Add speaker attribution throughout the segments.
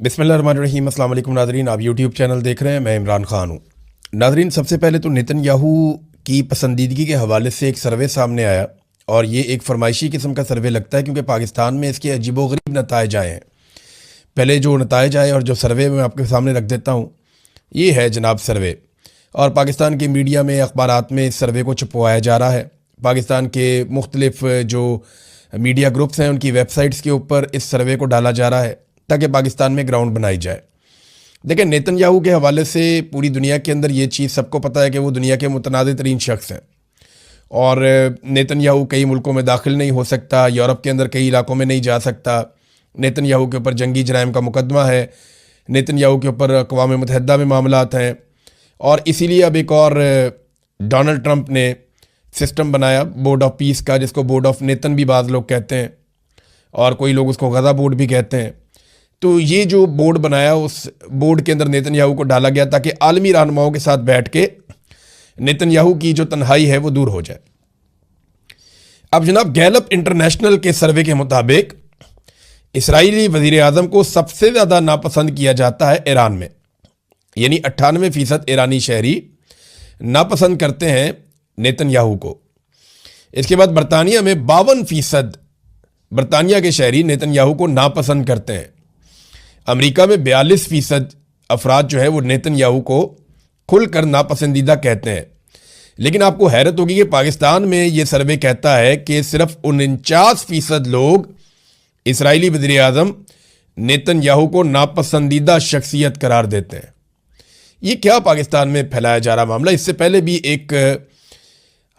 Speaker 1: बिस्मिल्लाहिर्रहमानिर्रहीम। अस्सलाम वालेकुम नाज़रीन, आप यूट्यूब चैनल देख रहे हैं, मैं इमरान ख़ान हूँ। नाज़रीन, सबसे पहले तो नेतन्याहू की पसंदीदगी के हवाले से एक सर्वे सामने आया और ये एक फरमाइशी किस्म का सर्वे लगता है क्योंकि पाकिस्तान में इसके अजीबोगरीब नताइज आए हैं। पहले जो नताइज आए और जो सर्वे मैं आपके सामने रख देता हूँ, ये है जनाब सर्वे। और पाकिस्तान के मीडिया में, अखबारात में इस सर्वे को छपवाया जा रहा है। पाकिस्तान के मुख्तलिफ जो मीडिया ग्रुप्स हैं उनकी वेबसाइट्स के ऊपर इस सर्वे को डाला जा रहा है ताकि पाकिस्तान में ग्राउंड बनाई जाए। देखिए, नेतन्याहू के हवाले से पूरी दुनिया के अंदर ये चीज़ सबको पता है कि वो दुनिया के मुतनाज़ तरीन शख्स हैं और नेतन्याहू कई मुल्कों में दाखिल नहीं हो सकता, यूरोप के अंदर कई इलाकों में नहीं जा सकता। नेतन्याहू के ऊपर जंगी जराइम का मुकदमा है, नेतन्याहू के ऊपर अक़वाम मुत्तहिदा में मामलात हैं और इसीलिए अब एक और डोनाल्ड ट्रंप ने सिस्टम बनाया बोर्ड ऑफ पीस का, जिसको बोर्ड ऑफ नेतन भी बाज़ लोग कहते हैं और कोई लोग उसको गज़ा बोर्ड भी कहते हैं। तो ये जो बोर्ड बनाया, उस बोर्ड के अंदर नेतन्याहू को डाला गया ताकि आलमी रहनुमाओं के साथ बैठ के नेतन्याहू की जो तन्हाई है वो दूर हो जाए। अब जनाब, गैलप इंटरनेशनल के सर्वे के मुताबिक इसराइली वज़ीर आज़म को सबसे ज़्यादा नापसंद किया जाता है ईरान में, यानी 98% ईरानी शहरी नापसंद करते हैं नेतन्याहू को। इसके बाद बरतानिया में 52% बरतानिया के शहरी नेतन्याहू को नापसंद करते हैं। अमेरिका में 42% अफराद जो है वो नेतन्याहू को खुलकर नापसंदीदा कहते हैं। लेकिन आपको हैरत होगी कि पाकिस्तान में ये सर्वे कहता है कि सिर्फ 49% लोग इसराइली वज़ीर आज़म नेतन्याहू को नापसंदीदा शख्सियत करार देते हैं। ये क्या पाकिस्तान में फैलाया जा रहा मामला? इससे पहले भी एक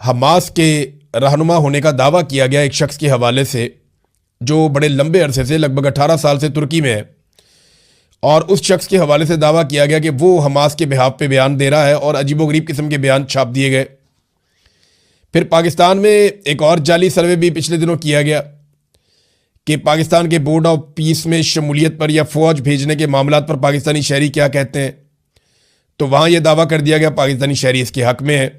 Speaker 1: हमास के रहनुमा होने का दावा किया गया एक शख्स के हवाले से जो बड़े लंबे अरसे से, लगभग 18 साल से तुर्की में है, और उस शख्स के हवाले से दावा किया गया कि वो हमास के बिहाफ पे बयान दे रहा है और अजीबोगरीब किस्म के बयान छाप दिए गए। फिर पाकिस्तान में एक और जाली सर्वे भी पिछले दिनों किया गया कि पाकिस्तान के बोर्ड ऑफ पीस में शमूलियत पर या फ़ौज भेजने के मामलात पर पाकिस्तानी शहरी क्या कहते हैं। तो वहाँ ये दावा कर दिया गया पाकिस्तानी शहरी इसके हक़ में है।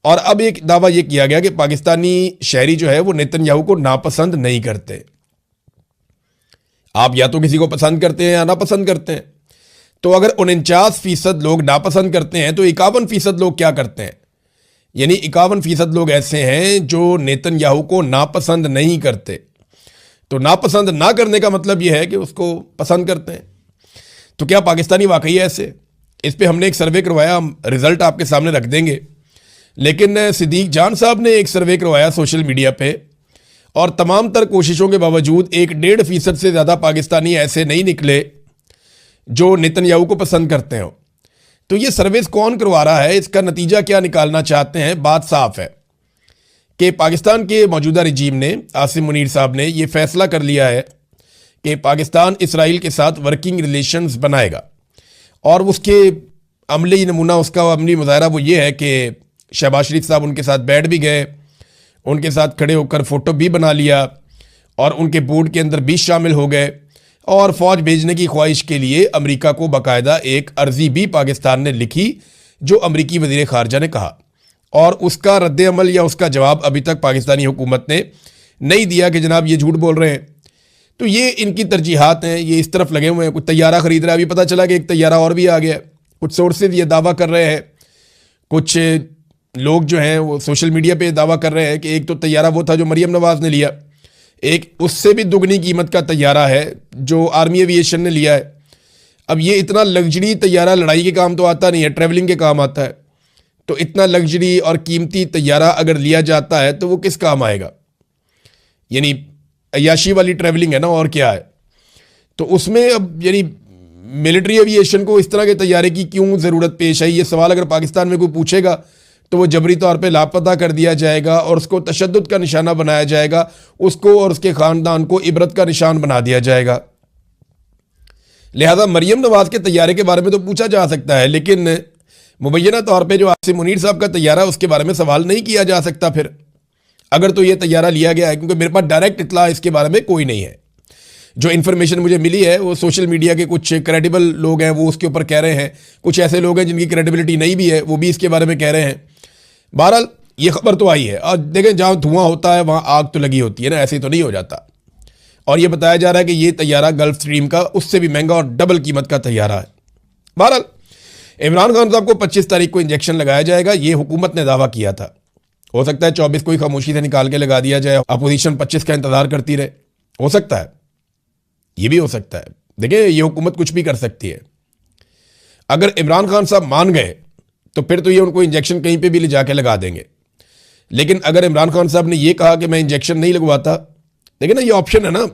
Speaker 1: और अब एक दावा ये किया गया कि पाकिस्तानी शहरी जो है वो नेतन्याहू को नापसंद नहीं करते। आप या तो किसी को पसंद करते हैं या नापसंद करते हैं। तो अगर 49% लोग नापसंद करते हैं तो 51% लोग क्या करते हैं? यानी 51% लोग ऐसे हैं जो नेतन्याहू को नापसंद नहीं करते। तो नापसंद ना करने का मतलब यह है कि उसको पसंद करते हैं। तो क्या पाकिस्तानी वाकई ऐसे? इस पर हमने एक सर्वे करवाया, हम रिज़ल्ट आपके सामने रख देंगे। लेकिन सिद्दीक जान साहब ने एक सर्वे करवाया सोशल मीडिया पे और तमाम तर कोशिशों के बावजूद 1.5% से ज़्यादा पाकिस्तानी ऐसे नहीं निकले जो नेतन्याहू को पसंद करते हो। तो ये सर्विस कौन करवा रहा है, इसका नतीजा क्या निकालना चाहते हैं? बात साफ है कि पाकिस्तान के मौजूदा रजीम ने, आसिम मुनीर साहब ने, यह फैसला कर लिया है कि पाकिस्तान इसराइल के साथ वर्किंग रिलेशंस बनाएगा और उसके अमली नमूना, उसका अमली मुजाहरा वो ये है कि शहबाज शरीफ साहब उनके साथ बैठ भी गए, उनके साथ खड़े होकर फ़ोटो भी बना लिया और उनके बोर्ड के अंदर भी शामिल हो गए और फ़ौज भेजने की ख्वाहिश के लिए अमेरिका को बाकायदा एक अर्ज़ी भी पाकिस्तान ने लिखी जो अमेरिकी वज़ीर ख़ारजा ने कहा, और उसका रद्द-ए-अमल या उसका जवाब अभी तक पाकिस्तानी हुकूमत ने नहीं दिया कि जनाब ये झूठ बोल रहे हैं। तो ये इनकी तरजीहात हैं, ये इस तरफ लगे हुए हैं। कुछ तैयारा ख़रीद रहा है, अभी पता चला कि एक तैयारा और भी आ गया। कुछ सोर्सेज ये दावा कर रहे हैं, कुछ लोग जो हैं वो सोशल मीडिया पे दावा कर रहे हैं कि एक तो तैयारा वो था जो मरियम नवाज़ ने लिया, एक उससे भी दुगनी कीमत का तैयारा है जो आर्मी एविएशन ने लिया है। अब ये इतना लग्जरी तैयारा लड़ाई के काम तो आता नहीं है, ट्रैवलिंग के काम आता है। तो इतना लग्जरी और कीमती तैयारा अगर लिया जाता है तो वो किस काम आएगा? यानी अय्याशी वाली ट्रैवलिंग है ना, और क्या है? तो उसमें अब यानी मिलिट्री एविएशन को इस तरह के तैयारे की क्यों ज़रूरत पेश आई? ये सवाल अगर पाकिस्तान में कोई पूछेगा तो वो जबरी तौर पे लापता कर दिया जाएगा और उसको तशद्दुद का निशाना बनाया जाएगा, उसको और उसके ख़ानदान को इबरत का निशान बना दिया जाएगा। लिहाजा मरियम नवाज़ के तैयारे के बारे में तो पूछा जा सकता है, लेकिन मुबैना तौर पे जो आसिम मुनीर साहब का तैयारा, उसके बारे में सवाल नहीं किया जा सकता फिर, अगर तो ये तैयारा लिया गया है। क्योंकि मेरे पास डायरेक्ट इत्तला इसके बारे में कोई नहीं है। जो इन्फॉर्मेशन मुझे मिली है वो सोशल मीडिया के कुछ क्रेडिबल लोग हैं वो उसके ऊपर कह रहे हैं, कुछ ऐसे लोग हैं जिनकी क्रेडिबिलिटी नहीं भी है वो भी इसके बारे में कह रहे हैं। बहरहाल ये खबर तो आई है। और देखें, जहाँ धुआं होता है वहाँ आग तो लगी होती है ना, ऐसे तो नहीं हो जाता। और ये बताया जा रहा है कि ये तैयारा गल्फ स्ट्रीम का उससे भी महंगा और डबल कीमत का तैयारा है। बहरहाल इमरान खान साहब को 25 तारीख को इंजेक्शन लगाया जाएगा, ये हुकूमत ने दावा किया था। हो सकता है 24 को ही खामोशी से निकाल के लगा दिया जाए, अपोजिशन 25 का इंतजार करती रहे, हो सकता है, ये भी हो सकता है। देखिए ये हुकूमत कुछ भी कर सकती है। अगर इमरान खान साहब मान गए तो फिर तो ये उनको इंजेक्शन कहीं पे भी ले जाके लगा देंगे। लेकिन अगर इमरान खान साहब ने ये कहा कि मैं इंजेक्शन नहीं लगवाता, देखिए ना ये ऑप्शन है ना।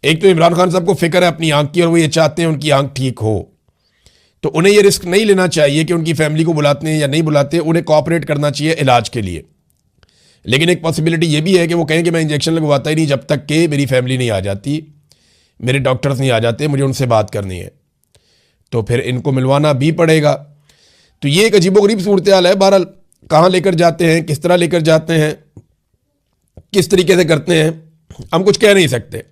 Speaker 1: एक तो इमरान खान साहब को फिक्र है अपनी आंख की और वो ये चाहते हैं उनकी आंख ठीक हो, तो उन्हें ये रिस्क नहीं लेना चाहिए कि उनकी फैमिली को बुलाते हैं या नहीं बुलाते, उन्हें कोऑपरेट करना चाहिए इलाज के लिए। लेकिन एक पॉसिबिलिटी ये भी है कि वो कहें कि मैं इंजेक्शन लगवाता ही नहीं जब तक कि मेरी फैमिली नहीं आ जाती, मेरे डॉक्टर्स नहीं आ जाते, मुझे उनसे बात करनी है, तो फिर इनको मिलवाना भी पड़ेगा। तो ये एक अजीबोगरीब सूरत हाल है। बहरहाल कहाँ लेकर जाते हैं, किस तरह लेकर जाते हैं, किस तरीके से करते हैं, हम कुछ कह नहीं सकते।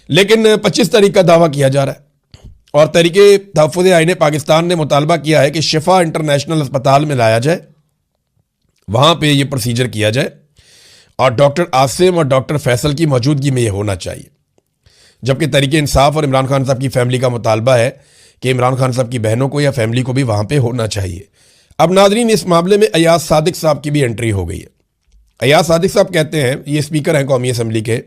Speaker 1: लेकिन 25 तारीख का दावा किया जा रहा है और तहरीके तहफ़्फ़ुज़ आईन पाकिस्तान ने मुतालबा किया है कि शिफा इंटरनेशनल अस्पताल में लाया जाए, वहाँ पे ये प्रोसीजर किया जाए और डॉक्टर आसिम और डॉक्टर फैसल की मौजूदगी में ये होना चाहिए। जबकि तहरीक इंसाफ और इमरान खान साहब की फैमिली का मुतालबा है कि इमरान खान साहब की बहनों को या फैमिली को भी वहाँ पे होना चाहिए। अब नाज़रीन इस मामले में अयाज सादिक साहब की भी एंट्री हो गई है। अयाज सादिक साहब कहते हैं, ये स्पीकर हैं कौमी असम्बली के,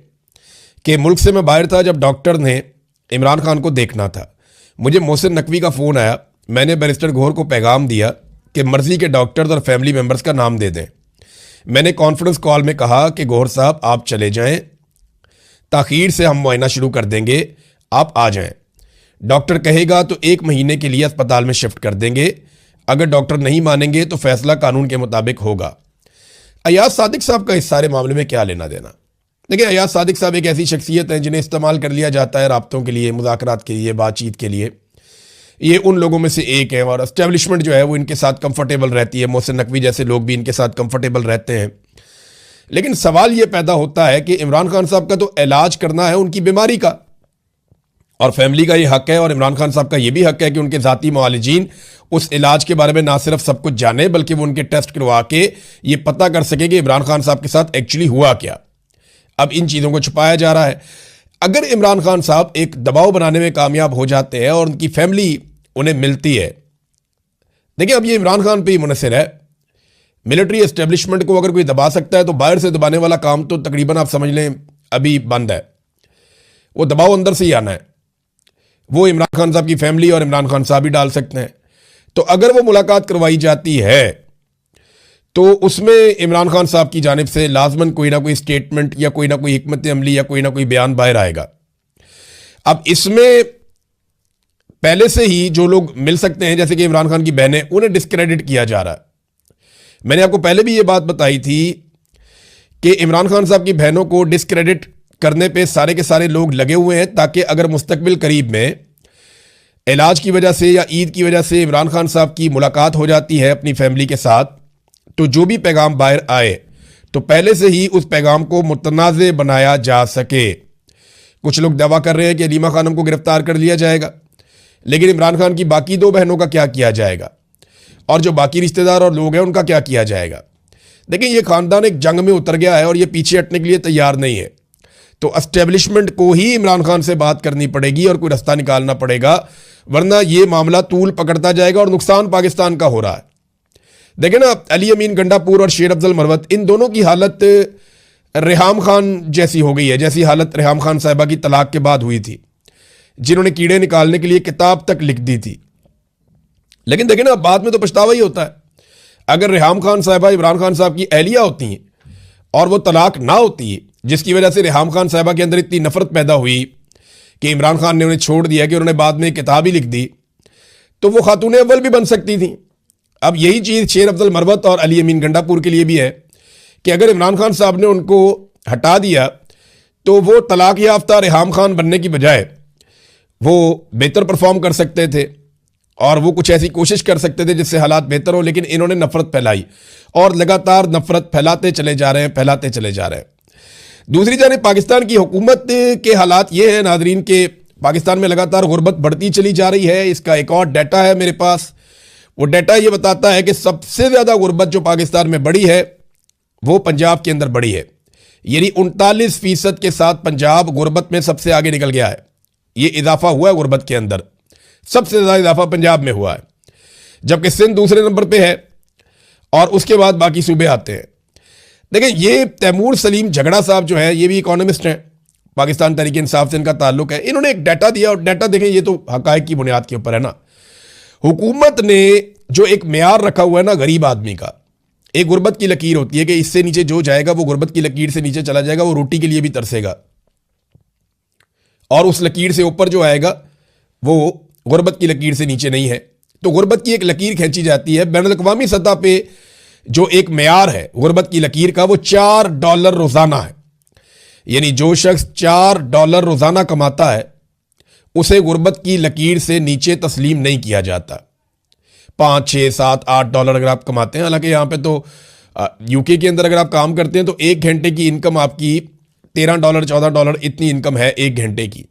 Speaker 1: कि मुल्क से मैं बाहर था जब डॉक्टर ने इमरान खान को देखना था, मुझे मोहसिन नकवी का फ़ोन आया, मैंने बैरिस्टर गौहर को पैगाम दिया कि मर्ज़ी के डॉक्टर्स और फैमिली मेम्बर्स का नाम दे दें। मैंने कॉन्फ्रेंस कॉल में कहा कि गौहर साहब आप चले जाएं, ताख़ीर से हम मुआयना शुरू कर देंगे, आप आ जाएं। डॉक्टर कहेगा तो 1 महीने के लिए अस्पताल में शिफ्ट कर देंगे, अगर डॉक्टर नहीं मानेंगे तो फैसला कानून के मुताबिक होगा। अयाज सादिक साहब का इस सारे मामले में क्या लेना देना? देखिए अयाज सादिक साहब एक ऐसी शख्सियत है जिन्हें इस्तेमाल कर लिया जाता है राब्तों के लिए, मुज़ाकरात के लिए, बातचीत के लिए। ये उन लोगों में से एक है और एस्टेब्लिशमेंट जो है वो इनके साथ कंफर्टेबल रहती है। मोहसिन नकवी जैसे लोग भी इनके साथ कंफर्टेबल रहते हैं। लेकिन सवाल ये पैदा होता है कि इमरान खान साहब का तो इलाज करना है उनकी बीमारी का, और फैमिली का ये हक है और इमरान खान साहब का ये भी हक है कि उनके ज़ाती मुआलिजीन उस इलाज के बारे में ना सिर्फ सब कुछ जाने बल्कि वो उनके टेस्ट करवा के ये पता कर सके कि इमरान खान साहब के साथ एक्चुअली हुआ क्या। अब इन चीज़ों को छुपाया जा रहा है। अगर इमरान खान साहब एक दबाव बनाने में कामयाब हो जाते हैं और उनकी फैमिली उन्हें मिलती है, देखिए अब ये इमरान खान पे ही मुनहसर है। मिलिट्री एस्टेब्लिशमेंट को अगर कोई दबा सकता है तो बाहर से दबाने वाला काम तो तकरीबन आप समझ लें अभी बंद है। वो दबाव अंदर से ही आना है, वो इमरान खान साहब की फैमिली और इमरान खान साहब ही डाल सकते हैं। तो अगर वो मुलाकात करवाई जाती है तो उसमें इमरान खान साहब की जानिब से लाजमन कोई ना कोई स्टेटमेंट या कोई ना कोई हिकमत अमली या कोई ना कोई बयान बाहर आएगा। अब इसमें पहले से ही जो लोग मिल सकते हैं जैसे कि इमरान खान की बहनें, उन्हें डिस्क्रेडिट किया जा रहा है। मैंने आपको पहले भी ये बात बताई थी कि इमरान खान साहब की बहनों को डिस्क्रेडिट करने पे सारे के सारे लोग लगे हुए हैं ताकि अगर मुस्तकबिल करीब में इलाज की वजह से या ईद की वजह से इमरान खान साहब की मुलाकात हो जाती है अपनी फैमिली के साथ, तो जो भी पैगाम बाहर आए तो पहले से ही उस पैगाम को मुतनाज़ बनाया जा सके। कुछ लोग दावा कर रहे हैं कि अलीमा खानम को गिरफ्तार कर लिया जाएगा, लेकिन इमरान खान की बाकी 2 बहनों का क्या किया जाएगा और जो बाकी रिश्तेदार और लोग हैं उनका क्या किया जाएगा? देखिए ये ख़ानदान एक जंग में उतर गया है और ये पीछे हटने के लिए तैयार नहीं है। तो एस्टेब्लिशमेंट को ही इमरान खान से बात करनी पड़ेगी और कोई रास्ता निकालना पड़ेगा, वरना ये मामला तूल पकड़ता जाएगा और नुकसान पाकिस्तान का हो रहा है। देखें ना, अली अमीन गंडापुर और शेर अफजल मरवत, इन दोनों की हालत रेहाम खान जैसी हो गई है, जैसी हालत रेहाम खान साहिबा की तलाक के बाद हुई थी, जिन्होंने कीड़े निकालने के लिए किताब तक लिख दी थी। लेकिन देखें ना, बाद में तो पछतावा ही होता है। अगर रेहाम खान साहिबा इमरान खान साहब की अहलिया होती हैं और वो तलाक ना होती, जिसकी वजह से रेहाम खान साहिबा के अंदर इतनी नफरत पैदा हुई कि इमरान खान ने उन्हें छोड़ दिया कि उन्होंने बाद में किताब ही लिख दी, तो वो खातून अव्वल भी बन सकती थी। अब यही चीज़ शेर अफजल मरवत और अली अमीन गंडापुर के लिए भी है कि अगर इमरान खान साहब ने उनको हटा दिया तो वो तलाक याफ्ता रेहाम खान बनने की बजाय वो बेहतर परफॉर्म कर सकते थे और वो कुछ ऐसी कोशिश कर सकते थे जिससे हालात बेहतर हो। लेकिन इन्होंने नफरत फैलाई और लगातार नफरत फैलाते चले जा रहे हैं। दूसरी जानिब पाकिस्तान की हुकूमत के हालात ये हैं नाजरीन के पाकिस्तान में लगातार गुर्बत बढ़ती चली जा रही है। इसका एक और डाटा है मेरे पास, वो डाटा ये बताता है कि सबसे ज़्यादा गुर्बत जो पाकिस्तान में बढ़ी है वो पंजाब के अंदर बढ़ी है। यानी 39% के साथ पंजाब गुर्बत में सबसे आगे निकल गया है। ये इजाफा हुआ है गुर्बत के अंदर, सबसे ज्यादा इजाफा पंजाब में हुआ है, जबकि सिंध दूसरे नंबर पे है और उसके बाद बाकी सूबे आते हैं। देखिए, ये तैमूर सलीम झगड़ा साहब जो है, ये भी इकोनॉमिस्ट हैं, पाकिस्तान तहरीक इंसाफ से इनका ताल्लुक है। इन्होंने एक डाटा दिया और डाटा देखें, ये तो हकायक की बुनियाद के ऊपर है ना। हुकूमत ने जो एक मेयार रखा हुआ है ना गरीब आदमी का, एक गुर्बत की लकीर होती है कि इससे नीचे जो जाएगा वो गुर्बत की लकीर से नीचे चला जाएगा, वो रोटी के लिए भी तरसेगा, और उस लकीर से ऊपर जो आएगा वो गुर्बत की लकीर से नीचे नहीं है। तो गुर्बत की एक लकीर खींची जाती है। बैनुल अक़वामी सतह पे जो एक मेयार है गुर्बत की लकीर का, वो $4 रोजाना है। यानी जो शख्स $4 रोजाना कमाता है उसे गुर्बत की लकीर से नीचे तस्लीम नहीं किया जाता। 5, 6, 7, $8 अगर आप कमाते हैं, हालांकि यहाँ पे तो यूके के अंदर अगर आप काम करते हैं तो 1 घंटे की इनकम आपकी $13, $14 इतनी इनकम है 1 घंटे की।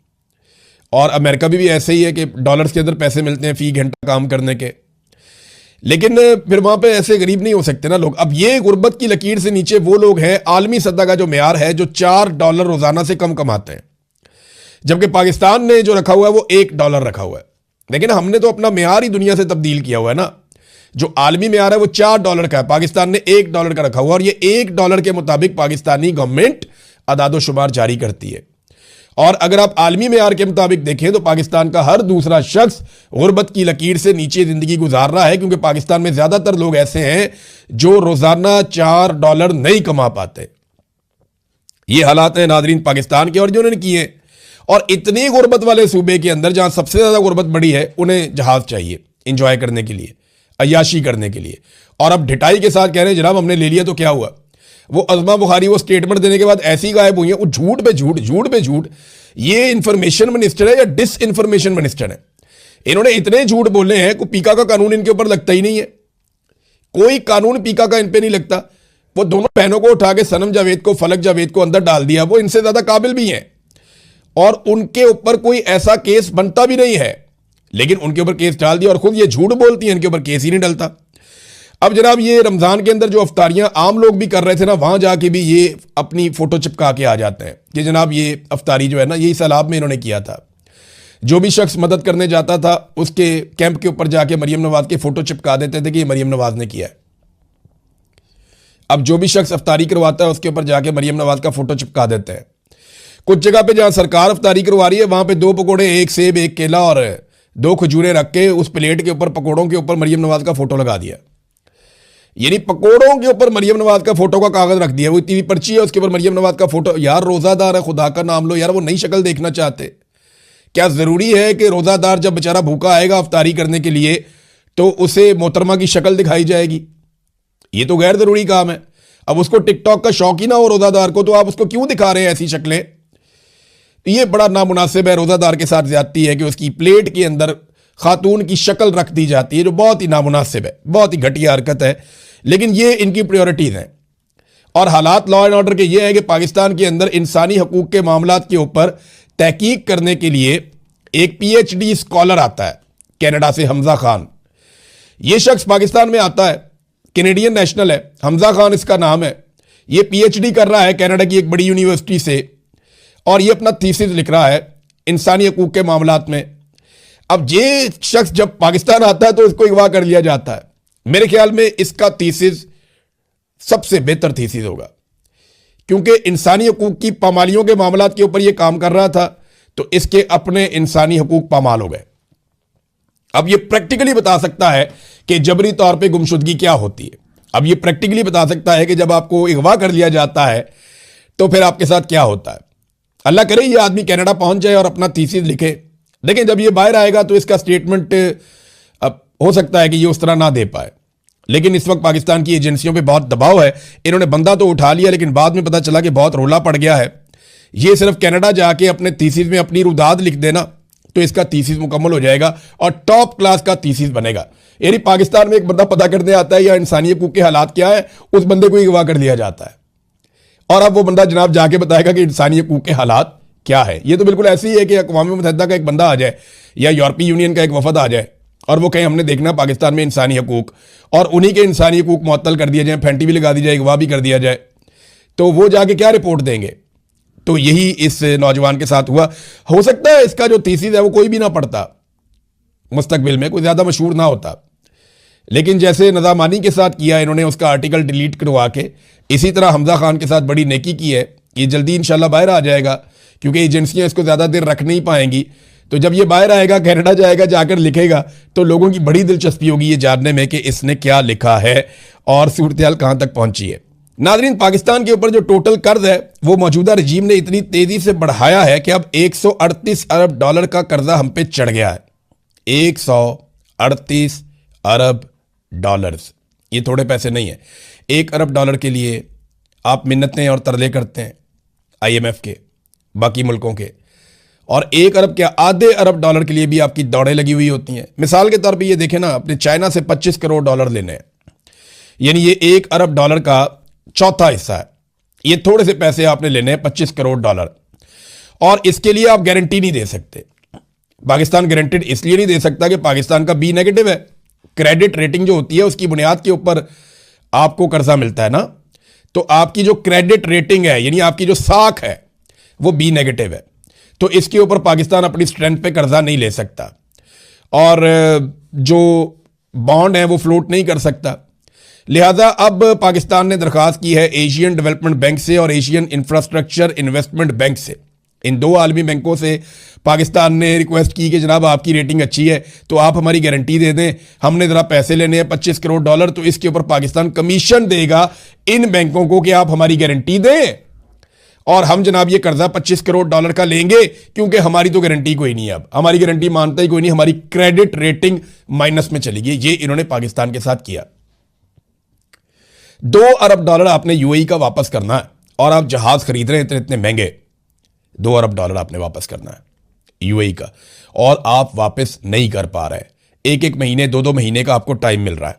Speaker 1: और अमेरिका भी ऐसे ही है कि डॉलर्स के अंदर पैसे मिलते हैं फी घंटा काम करने के। लेकिन फिर वहां पे ऐसे गरीब नहीं हो सकते ना लोग। अब ये गुर्बत की लकीर से नीचे वो लोग हैं, आलमी सतह का जो मेयार है, जो $4 रोजाना से कम कमाते हैं, जबकि पाकिस्तान ने जो रखा हुआ है वो $1 रखा हुआ है। लेकिन हमने तो अपना मेयार ही दुनिया से तब्दील किया हुआ है ना। जो आलमी मेयार है वो $4 का है, पाकिस्तान ने $1 का रखा हुआ, और ये $1 के मुताबिक पाकिस्तानी गवर्नमेंट अदादो-शुमार जारी करती है। और अगर आप आलमी मेयार के मुताबिक देखें तो पाकिस्तान का हर दूसरा शख्स गुर्बत की लकीर से नीचे जिंदगी गुजार रहा है, क्योंकि पाकिस्तान में ज्यादातर लोग ऐसे हैं जो रोजाना $4 नहीं कमा पाते। ये हालात हैं नादरीन पाकिस्तान के, और जो उन्होंने किए। और इतनी गुर्बत वाले सूबे के अंदर जहां सबसे ज्यादा गुर्बत बड़ी है, उन्हें जहाज चाहिए इंजॉय करने के लिए, अय्याशी करने के लिए। और अब ढिठाई के साथ कह रहे हैं जनाब हमने ले लिया तो क्या हुआ। वो अज़मा बुखारी वो स्टेटमेंट देने के बाद ऐसी गायब हुई है, वो झूठ पे झूठ, झूठ पे झूठ। ये इंफॉर्मेशन मिनिस्टर है या डिस इंफॉर्मेशन मिनिस्टर है? इन्होंने इतने झूठ बोले हैं कि पीका का कानून इनके ऊपर लगता ही नहीं है। कोई कानून पीका का इन पे नहीं लगता। वो दोनों बहनों को उठा के सनम जावेद को, फलक जावेद को अंदर डाल दिया। वो इनसे ज्यादा काबिल भी हैं और उनके ऊपर कोई ऐसा केस बनता भी नहीं है, लेकिन उनके ऊपर केस डाल दिया और खुद ये झूठ बोलती हैं, इनके ऊपर केस ही नहीं डलता। अब जनाब ये रमजान के अंदर जो अफ्तारियां आम लोग भी कर रहे थे ना, वहां जाके भी ये अपनी फोटो चिपका के आ जाते हैं कि जनाब ये अफ्तारी जो है ना, यही सैलाब में इन्होंने किया था। जो भी शख्स मदद करने जाता था उसके कैंप के ऊपर जाके मरियम नवाज के फोटो चिपका देते थे कि ये मरियम नवाज ने किया है। अब जो भी शख्स अफ्तारी करवाता है उसके ऊपर जाके मरियम नवाज का फोटो चिपका देते हैं। कुछ जगह पे जहां सरकार अफ्तारी करवा रही है वहां पे 2 पकौड़े, 1 सेब, 1 केला और 2 खजूरें रख के उस प्लेट के ऊपर, पकौड़ों के ऊपर मरियम नवाज का फोटो लगा दिया। यानी पकौड़ों के ऊपर मरियम नवाज का फोटो का कागज रख दिया। वो इतनी पर्ची है उसके ऊपर मरियम नवाज का फोटो। यार रोजादार है, खुदा का नाम लो यार, वो नई शक्ल देखना चाहते। क्या जरूरी है कि रोजादार जब बेचारा भूखा आएगा अफ्तारी करने के लिए तो उसे मोहतरमा की शक्ल दिखाई जाएगी? ये तो गैर जरूरी काम है। अब उसको टिकटॉक का शौक ही ना हो रोजादार को, तो आप उसको क्यों दिखा रहे हैं ऐसी शक्लें? ये बड़ा नामुनासिब है। रोजादार के साथ ज्यादती है कि उसकी प्लेट के अंदर खातून की शक्ल रख दी जाती है, जो बहुत ही नामुनासिब है, बहुत ही घटिया हरकत है। लेकिन ये इनकी प्रायोरिटीज हैं। और हालात लॉ एंड ऑर्डर के ये है कि पाकिस्तान के अंदर इंसानी हकूक के मामलात के ऊपर तहकीक करने के लिए एक PhD स्कॉलर आता है कनाडा से, हमजा खान। ये शख्स पाकिस्तान में आता है, कैनेडियन नेशनल है, हमजा खान इसका नाम है। ये PhD कर रहा है कनाडा की एक बड़ी यूनिवर्सिटी से, और ये अपना थीसिस लिख रहा है इंसानी हकूक के मामलात में। अब ये शख्स जब पाकिस्तान आता है तो इसको अगवा कर लिया जाता है। मेरे ख्याल में इसका थीसिस सबसे बेहतर थीसिस होगा, क्योंकि इंसानी हकूक की पामालियों के मामलात के ऊपर यह काम कर रहा था, तो इसके अपने इंसानी हकूक पामाल हो गए। अब यह प्रैक्टिकली बता सकता है कि जबरी तौर पे गुमशुदगी क्या होती है। अब यह प्रैक्टिकली बता सकता है कि जब आपको अगवा कर लिया जाता है तो फिर आपके साथ क्या होता है। अल्लाह करे ये आदमी कनाडा पहुंच जाए और अपना थीसिस लिखे। देखें जब ये बाहर आएगा तो इसका स्टेटमेंट अब हो सकता है कि ये उस तरह ना दे पाए, लेकिन इस वक्त पाकिस्तान की एजेंसियों पे बहुत दबाव है। इन्होंने बंदा तो उठा लिया, लेकिन बाद में पता चला कि बहुत रोला पड़ गया है। ये सिर्फ कनाडा जाके अपने थीसिस में अपनी रुदाद लिख देना तो इसका थीसिस मुकम्मल हो जाएगा और टॉप क्लास का थीसिस बनेगा। यानी पाकिस्तान में एक बंदा पता करने आता है या इंसानी हकूक के हालात क्या है, उस बंदे को अगवा कर लिया जाता है और अब वो बंदा जनाब जाके बताएगा कि इंसानी हकूक के हालात क्या है। ये तो बिल्कुल ऐसे ही है कि अक़वाम मुत्तहिदा का एक बंदा आ जाए या यूरोपीय यूनियन का एक वफद आ जाए और वो कहें हमने देखना पाकिस्तान में इंसानी हकूक, और उन्हीं के इंसानी हकूक मुअत्तल कर दिए जाए, फेंटी भी लगा दी जाए, अगवा भी कर दिया जाए, तो वो जाके क्या रिपोर्ट देंगे? तो यही इस नौजवान के साथ हुआ। हो सकता है इसका जो थीसिस है वो कोई भी ना पढ़ता, मुस्तकबिल में कोई ज़्यादा मशहूर ना होता, लेकिन जैसे नज़ामानी के साथ किया इन्होंने, उसका आर्टिकल डिलीट करवा के, इसी तरह हमजा खान के साथ बड़ी नेकी की है। ये जल्दी इंशाल्लाह बाहर आ जाएगा, क्योंकि एजेंसियां इसको ज़्यादा देर रख नहीं पाएंगी। तो जब ये बाहर आएगा, कनाडा जाएगा, जाकर लिखेगा, तो लोगों की बड़ी दिलचस्पी होगी ये जानने में कि इसने क्या लिखा है और सूरत हाल कहाँ तक पहुंची है। नाज़रीन, पाकिस्तान के ऊपर जो टोटल कर्ज है वो मौजूदा रजीम ने इतनी तेज़ी से बढ़ाया है कि अब 138 अरब डॉलर का कर्जा हम पे चढ़ गया है। 138 अरब डॉलर्स, ये थोड़े पैसे नहीं है। 1 अरब डॉलर के लिए आप मिन्नतें और तरले करते हैं IMF के, बाकी मुल्कों के, और 1 अरब क्या, आधे अरब डॉलर के लिए भी आपकी दौड़ें लगी हुई होती हैं। मिसाल के तौर पे ये देखें ना, अपने चाइना से 25 करोड़ डॉलर लेने हैं, यानी ये 1 अरब डॉलर का चौथा हिस्सा है। ये थोड़े से पैसे आपने लेने हैं, 25 करोड़ डॉलर, और इसके लिए आप गारंटी नहीं दे सकते। पाकिस्तान गारंटेड इसलिए नहीं दे सकता कि पाकिस्तान का B नेगेटिव है। क्रेडिट रेटिंग जो होती है उसकी बुनियाद के ऊपर आपको कर्जा मिलता है ना, तो आपकी जो क्रेडिट रेटिंग है, यानी आपकी जो साख है, वो B नेगेटिव है। तो इसके ऊपर पाकिस्तान अपनी स्ट्रेंथ पे कर्जा नहीं ले सकता, और जो बॉन्ड है वो फ्लोट नहीं कर सकता। लिहाजा अब पाकिस्तान ने दरख्वास्त की है एशियन डेवलपमेंट बैंक से और एशियन इंफ्रास्ट्रक्चर इन्वेस्टमेंट बैंक से। इन दो आलमी बैंकों से पाकिस्तान ने रिक्वेस्ट की कि जनाब आपकी रेटिंग अच्छी है तो आप हमारी गारंटी दे दें, हमने ज़रा पैसे लेने हैं 25 करोड़ डॉलर, तो इसके ऊपर पाकिस्तान कमीशन देगा इन बैंकों को कि आप हमारी गारंटी दें, और हम जनाब ये कर्जा 25 करोड़ डॉलर का लेंगे, क्योंकि हमारी तो गारंटी कोई नहीं है, अब हमारी गारंटी मानता ही कोई नहीं, हमारी क्रेडिट रेटिंग माइनस में चली गई। ये इन्होंने पाकिस्तान के साथ किया। 2 अरब डॉलर आपने UAE का वापस करना है, और आप जहाज खरीद रहे हैं इतने महंगे, 2 अरब डॉलर आपने वापस करना है UAE का, और आप वापस नहीं कर पा रहे। 1-1 महीने 2-2 महीने का आपको टाइम मिल रहा है।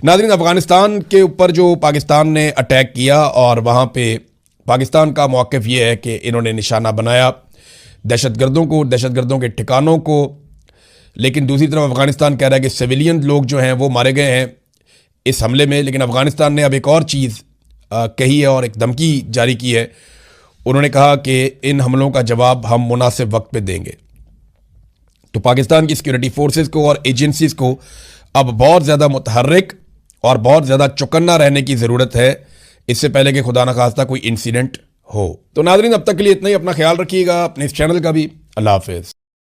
Speaker 1: नाज़रीन, अफगानिस्तान के ऊपर जो पाकिस्तान ने अटैक किया, और वहां पे पाकिस्तान का मौक़िफ़ ये है कि इन्होंने निशाना बनाया दहशतगर्दों को, दहशतगर्दों के ठिकानों को, लेकिन दूसरी तरफ अफगानिस्तान कह रहा है कि सिविलियन लोग जो हैं वो मारे गए हैं इस हमले में। लेकिन अफगानिस्तान ने अब एक और चीज़ कही है और एक धमकी जारी की है। उन्होंने कहा कि इन हमलों का जवाब हम मुनासिब वक्त पे देंगे। तो पाकिस्तान की सिक्योरिटी फोर्सेस को और एजेंसीज को अब बहुत ज़्यादा मुतहर्रिक और बहुत ज़्यादा चौकन्ना रहने की ज़रूरत है, इससे पहले कि खुदा न खास्ता कोई इंसिडेंट हो। तो नाज़रीन, अब तक के लिए इतना ही। अपना ख्याल रखिएगा, अपने इस चैनल का भी। अल्लाह हाफ़िज़।